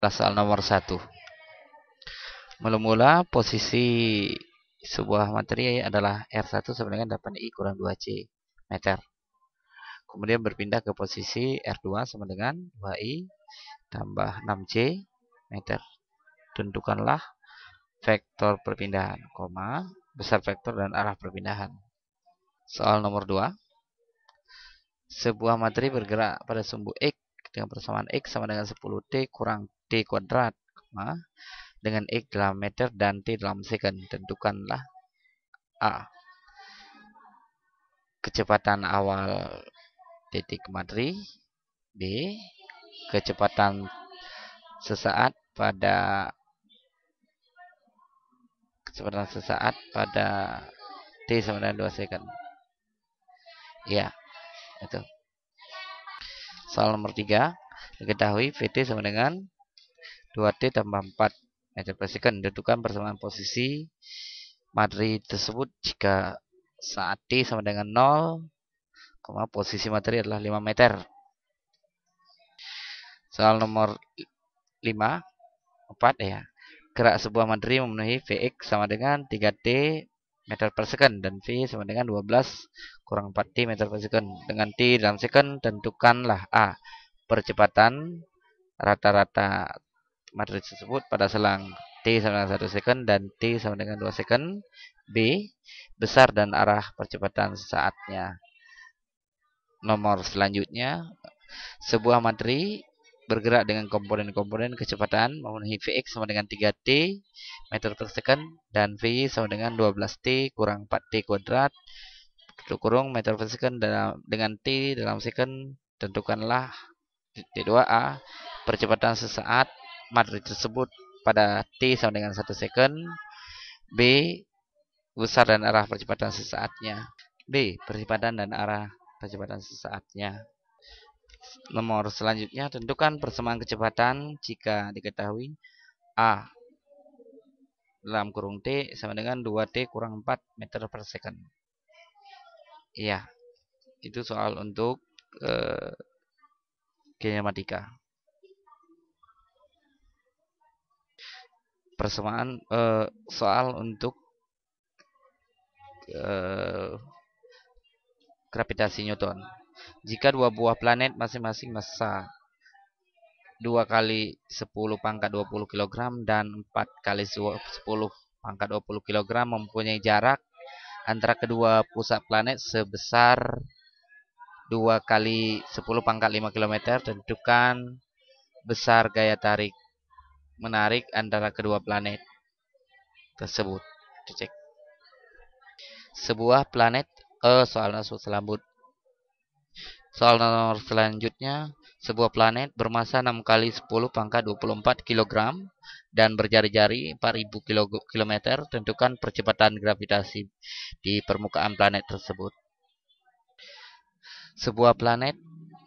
Soal nomor 1. Mula-mula posisi sebuah materi adalah R1 sama dengan 8I kurang 2C meter. Kemudian berpindah ke posisi R2 sama dengan 2I tambah 6C meter. Tentukanlah vektor perpindahan, besar vektor dan arah perpindahan. Soal nomor 2. Sebuah materi bergerak pada sumbu X dengan persamaan X sama dengan 10T kurang T kuadrat, dengan X dalam meter dan T dalam second. Tentukanlah A. Kecepatan awal titik materi. B. Kecepatan sesaat pada T sama dengan 2 second. Ya, itu. Soal nomor 3. Diketahui VT sama dengan 2T tambah 4 meter per second. Tentukan persamaan posisi materi tersebut jika saat T sama dengan 0, posisi materi adalah 5 meter. Soal nomor 4 ya. Gerak sebuah materi memenuhi Vx sama dengan 3T meter per second dan V sama dengan 12 kurang 4T meter per second. Dengan T dalam second, tentukanlah A. Percepatan rata-rata materi tersebut pada selang T sama dengan 1 second dan T sama dengan 2 second. B. Besar dan arah percepatan sesaatnya. Nomor selanjutnya, sebuah materi bergerak dengan komponen-komponen kecepatan memenuhi Vx sama dengan 3T meter per second dan V sama dengan 12T kurang 4T kuadrat kurung meter per second dengan T dalam second. Tentukanlah T2A percepatan sesaat materi tersebut pada T sama dengan 1 second. B. Besar dan arah percepatan sesaatnya. B. Percepatan dan arah percepatan sesaatnya. Nomor selanjutnya, tentukan persamaan kecepatan jika diketahui A dalam kurung T sama dengan 2T kurang 4 meter per second. Iya, itu soal untuk kinematika. Persamaan soal untuk gravitasi Newton. Jika dua buah planet masing-masing massa 2 kali 10 pangkat 20 kg dan 4 kali 10 pangkat 20 kg mempunyai jarak antara kedua pusat planet sebesar 2 kali 10 pangkat 5 km, tentukan besar gaya tarik menarik antara kedua planet tersebut. Dicek. Sebuah planet soal nomor selanjutnya, sebuah planet bermassa 6 kali 10 pangkat 24 kg dan berjari-jari 4000 km. Tentukan percepatan gravitasi di permukaan planet tersebut. Sebuah planet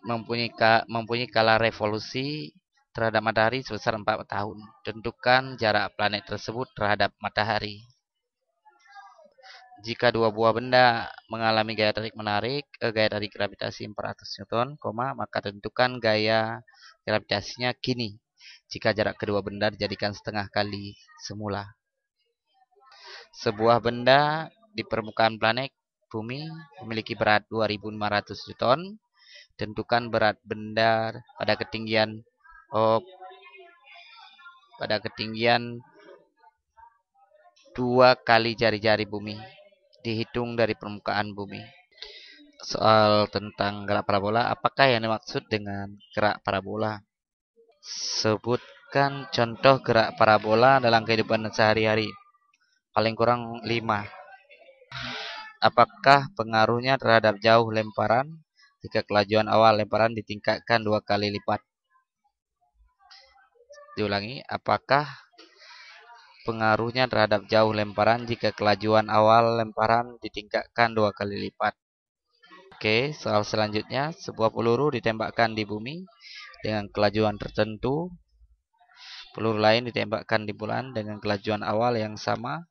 mempunyai skala revolusi terhadap matahari sebesar 4 tahun. Tentukan jarak planet tersebut terhadap matahari. Jika dua buah benda mengalami gaya tarik gravitasi 400 Newton, maka tentukan gaya gravitasinya kini jika jarak kedua benda dijadikan setengah kali semula. Sebuah benda di permukaan planet bumi memiliki berat 2500 Newton. Tentukan berat benda pada ketinggian 2 kali jari-jari bumi dihitung dari permukaan bumi. Soal tentang gerak parabola, apakah yang dimaksud dengan gerak parabola? Sebutkan contoh gerak parabola dalam kehidupan sehari-hari. Paling kurang 5. Apakah pengaruhnya terhadap jauh lemparan jika kelajuan awal lemparan ditingkatkan 2 kali lipat? Diulangi, apakah pengaruhnya terhadap jauh lemparan jika kelajuan awal lemparan ditingkatkan 2 kali lipat? Oke, soal selanjutnya, sebuah peluru ditembakkan di bumi dengan kelajuan tertentu. Peluru lain ditembakkan di bulan dengan kelajuan awal yang sama.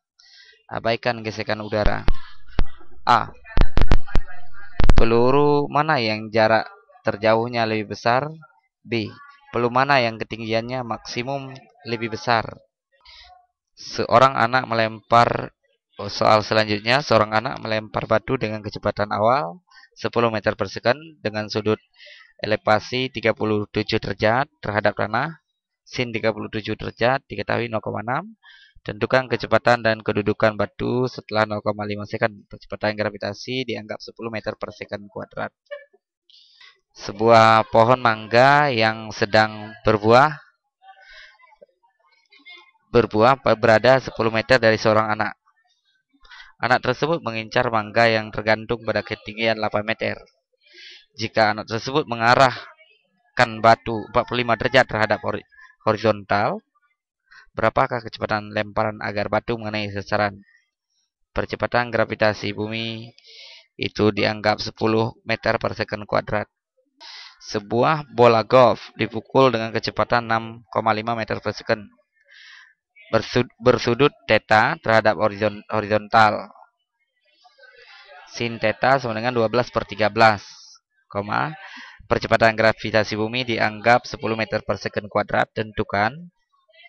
Abaikan gesekan udara. A. Peluru mana yang jarak terjauhnya lebih besar? B. peluru mana yang ketinggiannya maksimum lebih besar? Seorang anak melempar Soal selanjutnya, seorang anak melempar batu dengan kecepatan awal 10 meter per second dengan sudut elevasi 37 derajat terhadap tanah. Sin 37 derajat diketahui 0,6. Tentukan kecepatan dan kedudukan batu setelah 0,5 second. Kecepatan gravitasi dianggap 10 meter per second kuadrat. Sebuah pohon mangga yang sedang berbuah berada 10 meter dari seorang anak. Anak tersebut mengincar mangga yang tergantung pada ketinggian 8 meter. Jika anak tersebut mengarahkan batu 45 derajat terhadap horizontal, berapakah kecepatan lemparan agar batu mengenai sasaran? Percepatan gravitasi bumi itu dianggap 10 meter per second kuadrat. Sebuah bola golf dipukul dengan kecepatan 6,5 meter per second. Bersudut theta terhadap horizontal. Sin theta sama dengan 12 per 13, percepatan gravitasi bumi dianggap 10 meter per second kuadrat. Tentukan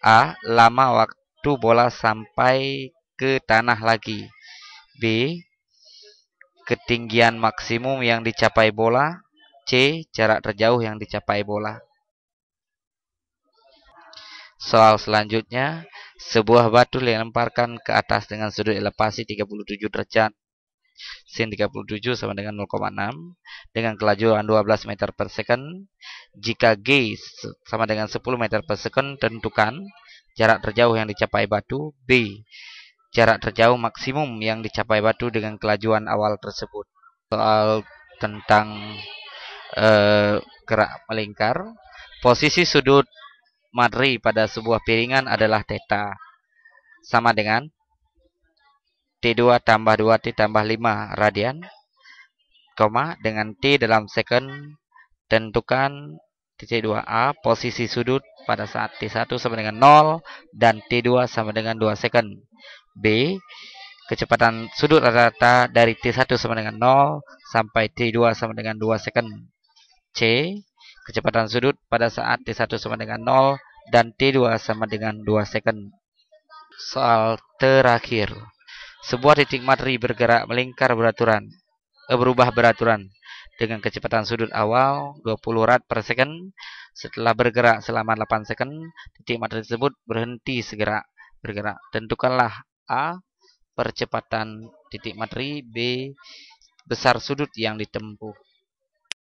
A. Lama waktu bola sampai ke tanah lagi. B. Ketinggian maksimum yang dicapai bola. C. Jarak terjauh yang dicapai bola. Soal selanjutnya, sebuah batu dilemparkan ke atas dengan sudut elevasi 37 derajat. Sin 37 sama dengan 0,6 dengan kelajuan 12 meter per second. Jika G sama dengan 10 meter per second, tentukan jarak terjauh yang dicapai batu. B. Jarak terjauh maksimum yang dicapai batu dengan kelajuan awal tersebut. Soal tentang gerak melingkar. Posisi sudut materi pada sebuah piringan adalah theta, sama dengan T2 tambah 2T tambah 5 radian, dengan T dalam second. Tentukan T2A posisi sudut pada saat T1 sama dengan 0 dan T2 sama dengan 2 second. B. Kecepatan sudut rata-rata dari T1 sama dengan 0 sampai T2 sama dengan 2 second. C. Kecepatan sudut pada saat T1 sama dengan 0 dan T2 sama dengan 2 second. Soal terakhir. Sebuah titik materi bergerak melingkar berubah beraturan dengan kecepatan sudut awal 20 rad per second. Setelah bergerak selama 8 second, titik materi tersebut berhenti segera bergerak. Tentukanlah A. Percepatan titik materi. B. Besar sudut yang ditempuh.